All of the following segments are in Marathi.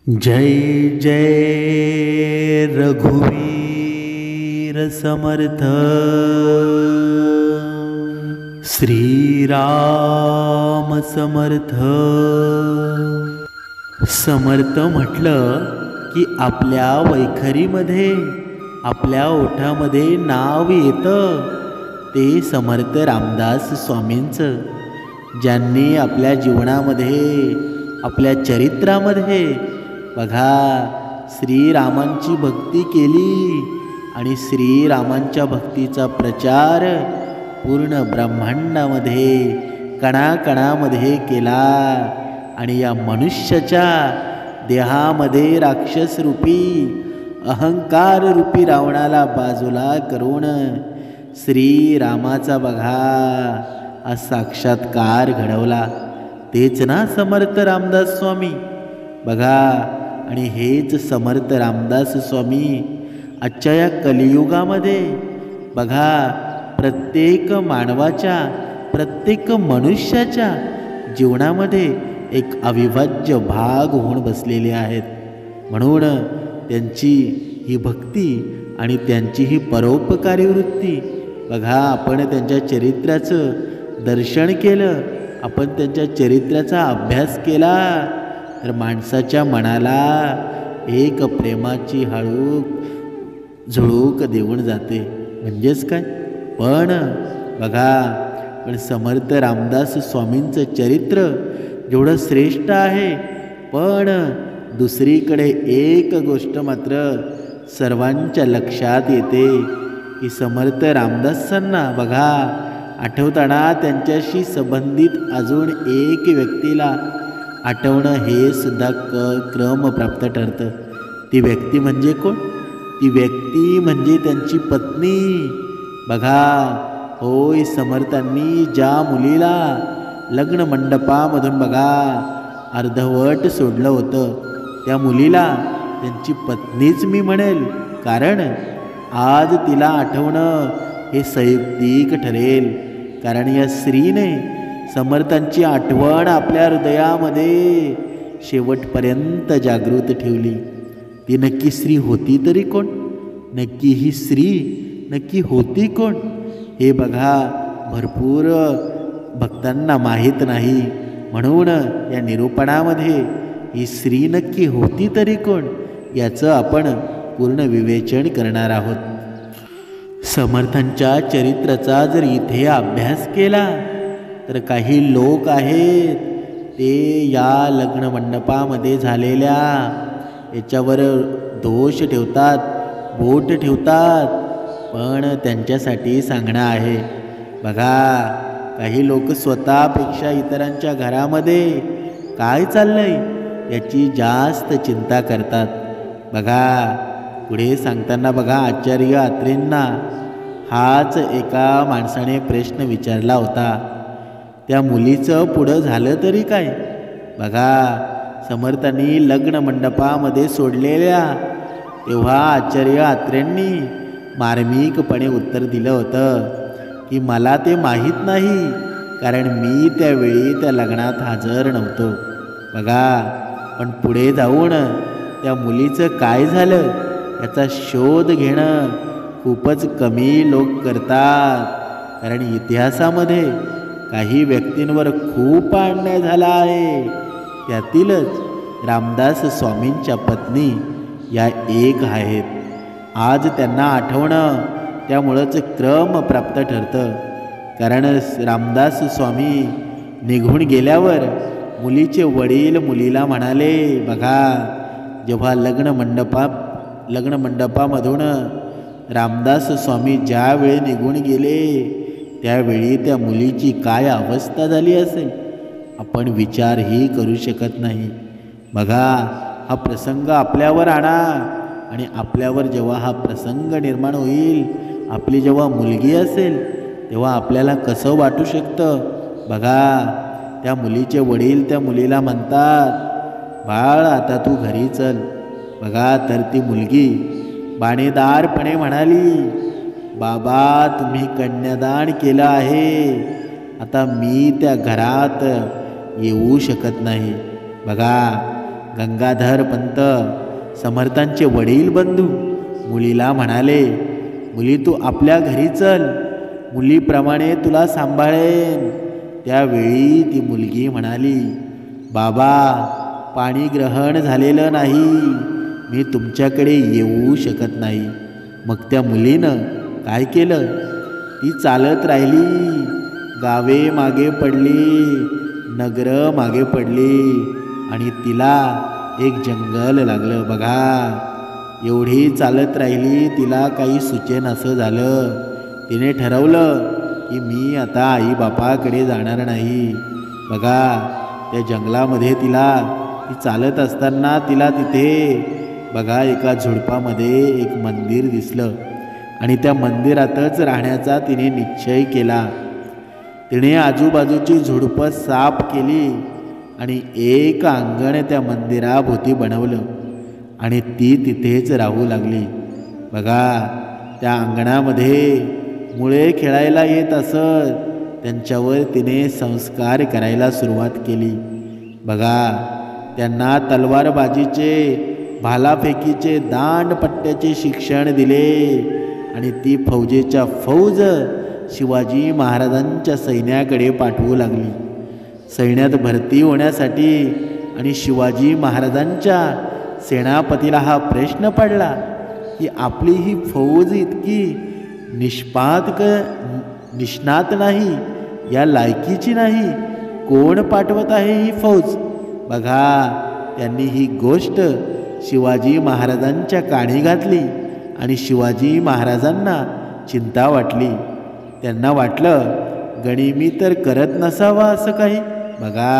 जय जय रघुवीर समर्थ श्रीराम समर्थ। समर्थ म्हटलं की आपल्या वैखरीमध्ये आपल्या ओठामध्ये नाव येतं ते समर्थ रामदास स्वामींचं, ज्यांनी आपल्या जीवनामध्ये आपल्या चरित्रामध्ये बघा श्रीरामांची भक्ती केली आणि श्रीरामांच्या भक्तीचा प्रचार पूर्ण ब्रह्मांडामध्ये कणाकणामध्ये केला आणि या मनुष्याच्या देहामध्ये राक्षस रूपी अहंकार रूपी रावणाला बाजूला करून श्रीरामाचा बघा हा साक्षात्कार घडवला। तेच ना समर्थ रामदास स्वामी बघा। आणि हेच समर्थ रामदास स्वामी आजच्या या कलियुगामध्ये बघा प्रत्येक मानवाच्या प्रत्येक मनुष्याच्या जीवनामध्ये एक अविभाज्य भाग होऊन बसलेले आहेत। म्हणून त्यांची ही भक्ती आणि त्यांची ही परोपकारी वृत्ती बघा, आपण त्यांच्या चरित्राचं दर्शन केलं, आपण त्यांच्या चरित्राचा अभ्यास केला तर माणसाच्या मनाला एक प्रेमाची हळूक झुळूक देऊन जाते। म्हणजेच काय पण समर्थ रामदास स्वामींचं चरित्र जेवढं श्रेष्ठ आहे, पण दुसरीकडे एक गोष्ट मात्र सर्वांच्या लक्षात येते की समर्थ रामदासांना बघा आठवताना त्यांच्याशी संबंधित अजून एक व्यक्तीला आठवणं हे सुद्धा क्रम प्राप्त ठरतं। ती व्यक्ती म्हणजे कोण? ती व्यक्ती म्हणजे त्यांची पत्नी बघा। होय, समर्थांनी ज्या मुलीला लग्न मंडपामधून बघा अर्धवट सोडलं होतं त्या मुलीला त्यांची पत्नीच मी म्हणेल, कारण आज तिला आठवणं हे संयुक्तिक ठरेल, कारण या स्त्रीने समर्थांची आठवण आपल्या हृदयामध्ये शेवटपर्यंत जागृत ठेवली। ती नक्की स्त्री होती तरी कोण? नक्की ही स्त्री नक्की होती कोण हे बघा भरपूर भक्तांना माहीत नाही। म्हणून या निरूपणामध्ये ही स्त्री नक्की होती तरी कोण याचं आपण पूर्ण विवेचन करणार आहोत। समर्थांच्या चरित्राचा जर इथे अभ्यास केला तर काही लोक आहेत ते या लग्न मंडपामध्ये झालेल्या याच्यावर दोष ठेवतात, बोट ठेवतात, पण त्यांच्यासाठी सांगणं आहे बघा, काही लोक स्वतःपेक्षा इतरांच्या घरामध्ये काय चाललंय याची जास्त चिंता करतात बघा। पुढे सांगताना बघा आचार्य अत्रेंना हाच एका माणसाने प्रश्न विचारला होता, त्या मुलीचं पुढं झालं तरी काय? बघा समर्थांनी लग्न मंडपामध्ये सोडलेल्या तेव्हा आचार्य अत्रेंनी मार्मिकपणे उत्तर दिलं होतं की मला ते माहीत नाही, कारण मी त्यावेळी त्या लग्नात हजर नव्हतो बघा। पण पुढे जाऊन त्या मुलीचं काय झालं याचा शोध घेणं खूपच कमी लोक करतात, कारण इतिहासामध्ये काही व्यक्तींवर खूप अन्याय झाला आहे, त्यातीलच रामदास स्वामींच्या पत्नी या एक आहेत। आज त्यांना आठवणं त्यामुळंच क्रम प्राप्त ठरतं, कारण रामदास स्वामी निघून गेल्यावर मुलीचे वडील मुलीला म्हणाले बघा, जेव्हा लग्न मंडपामधून रामदास स्वामी ज्यावेळी निघून गेले त्यावेळी त्या मुलीची काय अवस्था झाली असेल आपण विचारही करू शकत नाही बघा। हा प्रसंग आपल्यावर आणा आणि आपल्यावर जेव्हा हा प्रसंग निर्माण होईल, आपली जेव्हा मुलगी असेल तेव्हा आपल्याला कसं वाटू शकतं बघा। त्या मुलीचे वडील त्या मुलीला म्हणतात, बाळ आता तू घरी चल बघा। तर ती मुलगी बाणेदारपणे म्हणाली, बाबा तुम्ही कन्यादान केलं आहे, आता मी त्या घरात येऊ शकत नाही बघा। गंगाधर पंत समर्थांचे वडील बंधू मुलीला म्हणाले, मुली तू आपल्या घरी चल, मुलीप्रमाणे तुला सांभाळेन. त्यावेळी ती मुलगी म्हणाली, बाबा पाणी ग्रहण झालेलं नाही, मी तुमच्याकडे येऊ शकत नाही. मग त्या मुलीनं काय केलं, ती चालत राहिली. गावे मागे पडली, नगरं मागे पडली आणि तिला एक जंगल लागलं. बघा एवढी चालत राहिली, तिला काही सुचेनासं झालं. तिने ठरवलं की मी आता आई बापाकडे जाणार नाही. बघा त्या जंगलामध्ये ती चालत असताना तिला तिथे बघा एका झुडपामध्ये एक मंदिर दिसलं आणि त्या मंदिरातच राहण्याचा तिने निश्चय केला. तिने आजूबाजूची झुडपं साफ केली आणि एक अंगण त्या मंदिराभोवती बनवलं आणि ती तिथेच राहू लागली. बघा त्या अंगणामध्ये मुळे खेळायला येत असत, त्यांच्यावर तिने संस्कार करायला सुरुवात केली. बघा त्यांना तलवारबाजीचे, भालाफेकीचे, दांडपट्ट्याचे शिक्षण दिले आणि ती फौजेच्या फौज शिवाजी महाराजांच्या सैन्याकडे पाठवू लागली. सैन्यात भरती होण्यासाठी आणि शिवाजी महाराजांच्या सेनापतीला हा प्रश्न पडला की आपली ही फौज इतकी निष्णात नाही, या लायकीची नाही, कोण पाठवत आहे ही फौज. बघा त्यांनी ही गोष्ट शिवाजी महाराजांच्या कानी घातली आणि शिवाजी महाराजांना चिंता वाटली. त्यांना वाटलं गणी मी तर करत नसावा असं काही. बघा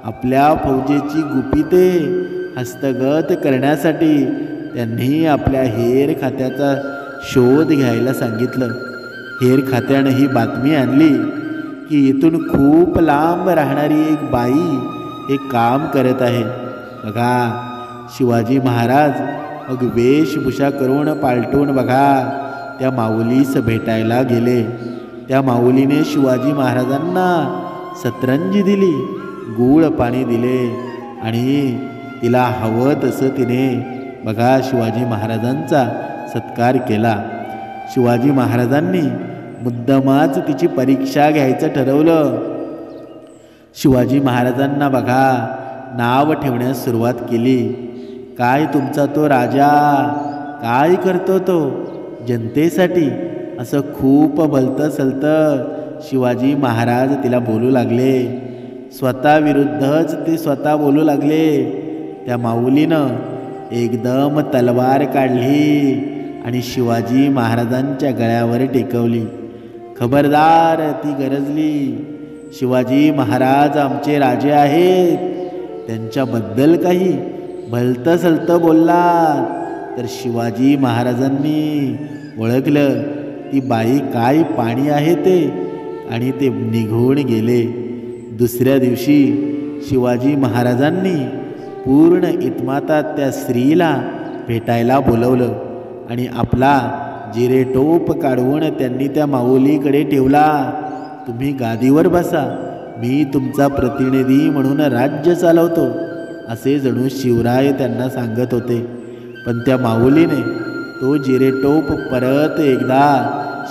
आपल्या फौजेची गुपिते हस्तगत करण्यासाठी त्यांनी आपल्या हेर खात्याचा शोध घ्यायला सांगितलं. हेर खात्यानं ही बातमी आणली की इथून खूप लांब राहणारी एक बाई हे काम करत आहे. बघा शिवाजी महाराज मग वेशभूषा करून पालटून बघा त्या माऊलीस भेटायला गेले. त्या माऊलीने शिवाजी महाराजांना सतरंजी दिली, गूळ पाणी दिले आणि तिला हवं तसं तिने बघा शिवाजी महाराजांचा सत्कार केला. शिवाजी महाराजांनी मुद्दामच तिची परीक्षा घ्यायचं ठरवलं. शिवाजी महाराजांना बघा नाव ठेवण्यास सुरुवात केली. काय तुमचा तो राजा, काय करतो तो जनतेसाठी, असं खूप भलतं सलतं शिवाजी महाराज तिला बोलू लागले. स्वतःविरुद्धच ते स्वतः बोलू लागले. त्या माऊलीनं एकदम तलवार काढली आणि शिवाजी महाराजांच्या गळ्यावर टेकवली. खबरदार ती गरजली, शिवाजी महाराज आमचे राजे आहेत, त्यांच्याबद्दल काही भलतं सलतं बोललात तर शिवाजी महाराजांनी ओळखलं ती बाई काय पाणी आहे ते आणि ते निघून गेले. दुसऱ्या दिवशी शिवाजी महाराजांनी पूर्ण इतमातात त्या स्त्रीला भेटायला बोलवलं आणि आपला जिरेटोप काढवून त्यांनी त्या माऊलीकडे ठेवला. तुम्ही गादीवर बसा, मी तुमचा प्रतिनिधी म्हणून राज्य चालवतो, असे जणू शिवराय त्यांना सांगत होते. पण त्या माऊलीने तो जिरेटोप परत एकदा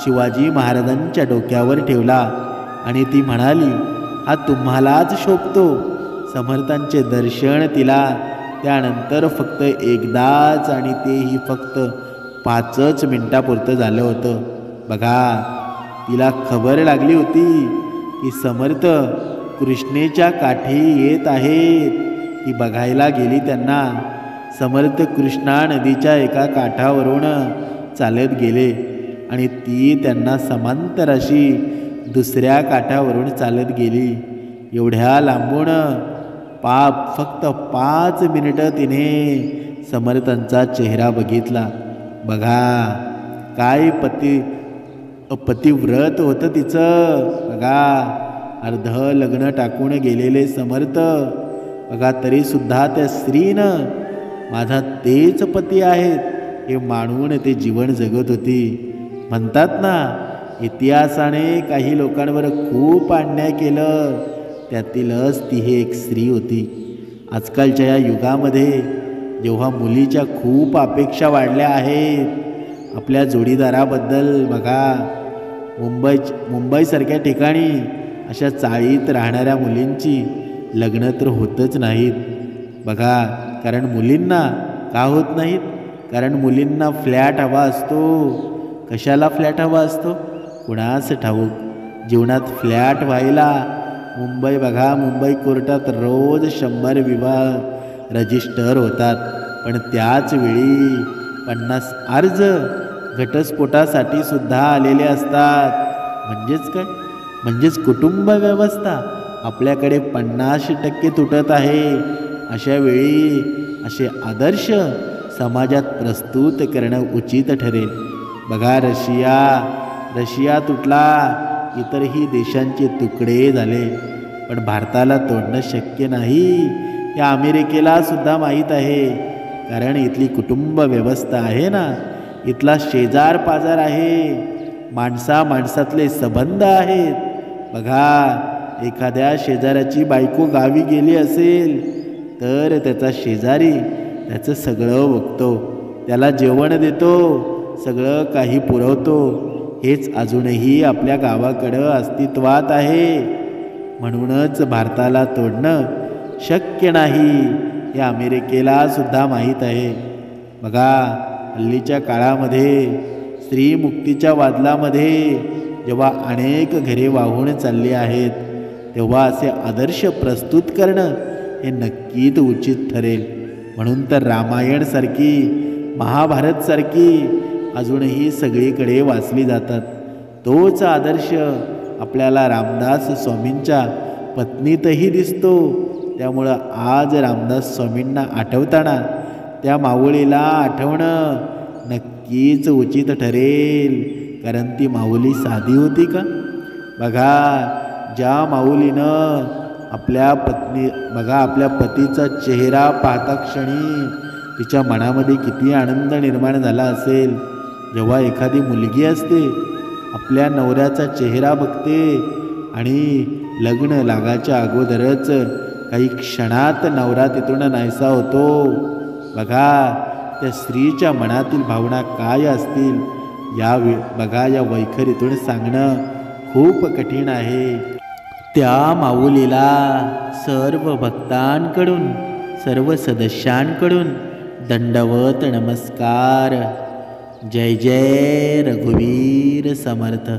शिवाजी महाराजांच्या डोक्यावर ठेवला आणि ती म्हणाली, हा तुम्हालाच शोभतो. समर्थांचे दर्शन तिला त्यानंतर फक्त एकदाच आणि तेही फक्त 5 मिनिटापुरतं झालं होतं. बघा तिला खबर लागली होती की समर्थ कृष्णेच्या काठी येत आहेत. ती बघायला गेली. त्यांना समर्थ कृष्णा नदीच्या एका काठावरून चालत गेले आणि ती त्यांना समांतर अशी दुसऱ्या काठावरून चालत गेली. एवढ्या लांबून फक्त 5 मिनिटं तिने समर्थांचा चेहरा बघितला. बघा काय पतिव्रत होतं तिचं. बघा अर्ध लग्न टाकून गेलेले समर्थ बघा तरीसुद्धा त्या स्त्रीनं माझा तेच पती आहेत हे मानून ते जीवन जगत होती. म्हणतात ना इतिहासाने काही लोकांवर खूप अन्याय केलं, त्यातीलच ती ही एक स्त्री होती. आजकालच्या या युगामध्ये जेव्हा मुलीच्या खूप अपेक्षा वाढल्या आहेत आपल्या जोडीदाराबद्दल, बघा मुंबईसारख्या ठिकाणी अशा चाळीत राहणाऱ्या मुलींची लग्न तर होतच नाहीत बघा. कारण मुलींना का होत नाहीत? कारण मुलींना फ्लॅट हवा असतो. कशाला फ्लॅट हवा असतो कुणास ठाऊक. जीवनात फ्लॅट व्हायला मुंबई कोर्टात रोज 100 विवाह रजिस्टर होतात. पण त्याच वेळी 50 अर्ज घटस्फोटासाठी सुद्धा आलेले असतात. म्हणजेच काय? म्हणजेच कुटुंब व्यवस्था आपल्याकडे 50% तुटत आहे. अशा वेळी असे आदर्श समाजात प्रस्तुत करणं उचित ठरेल. बघा, रशिया तुटला, इतरही देशांचे तुकडे झाले, पण भारताला तोडणं शक्य नाही हे अमेरिकेला सुद्धा माहीत आहे. कारण इथली कुटुंब व्यवस्था आहे ना, इथला शेजार पाजार आहे, माणसातले संबंध आहेत. बघा, एखाद्या शेजाऱ्याची बायको गावी गेली असेल तर त्याचा शेजारी त्याचं सगळं बघतो, त्याला जेवण देतो, सगळं काही पुरवतो. हेच अजूनही आपल्या गावाकडं अस्तित्वात आहे. म्हणूनच भारताला तोडणं शक्य नाही हे अमेरिकेला सुद्धा माहीत आहे. बघा, हल्लीच्या काळामध्ये स्त्री मुक्तीच्या वादलामध्ये जेव्हा अनेक घरे वाहून चालली आहेत तेव्हा असे आदर्श प्रस्तुत करणं हे नक्कीच उचित ठरेल. म्हणून तर रामायणसारखी, महाभारतसारखी अजूनही सगळीकडे वाचली जातात. तोच आदर्श आपल्याला रामदास स्वामींच्या पत्नीतही दिसतो. त्यामुळं आज रामदास स्वामींना आठवताना त्या माऊलीला आठवणं नक्कीच उचित ठरेल. कारण ती माऊली साधी होती का? बघा, ज्या माऊलीनं आपल्या पतीचा चेहरा पाहता क्षणी तिच्या मनामध्ये किती आनंद निर्माण झाला असेल. जेव्हा एखादी मुलगी असते, आपल्या नवऱ्याचा चेहरा बघते आणि लग्न लागायच्या अगोदरच काही क्षणात नवरा तिथून नाहीसा होतो. बघा, त्या स्त्रीच्या मनातील भावना काय असतील या वैखरीतून सांगणं खूप कठीण आहे. त्या माऊलीला सर्व भक्तांकडून, सर्व सदस्यांकडून दंडवत नमस्कार. जय जय रघुवीर समर्थ.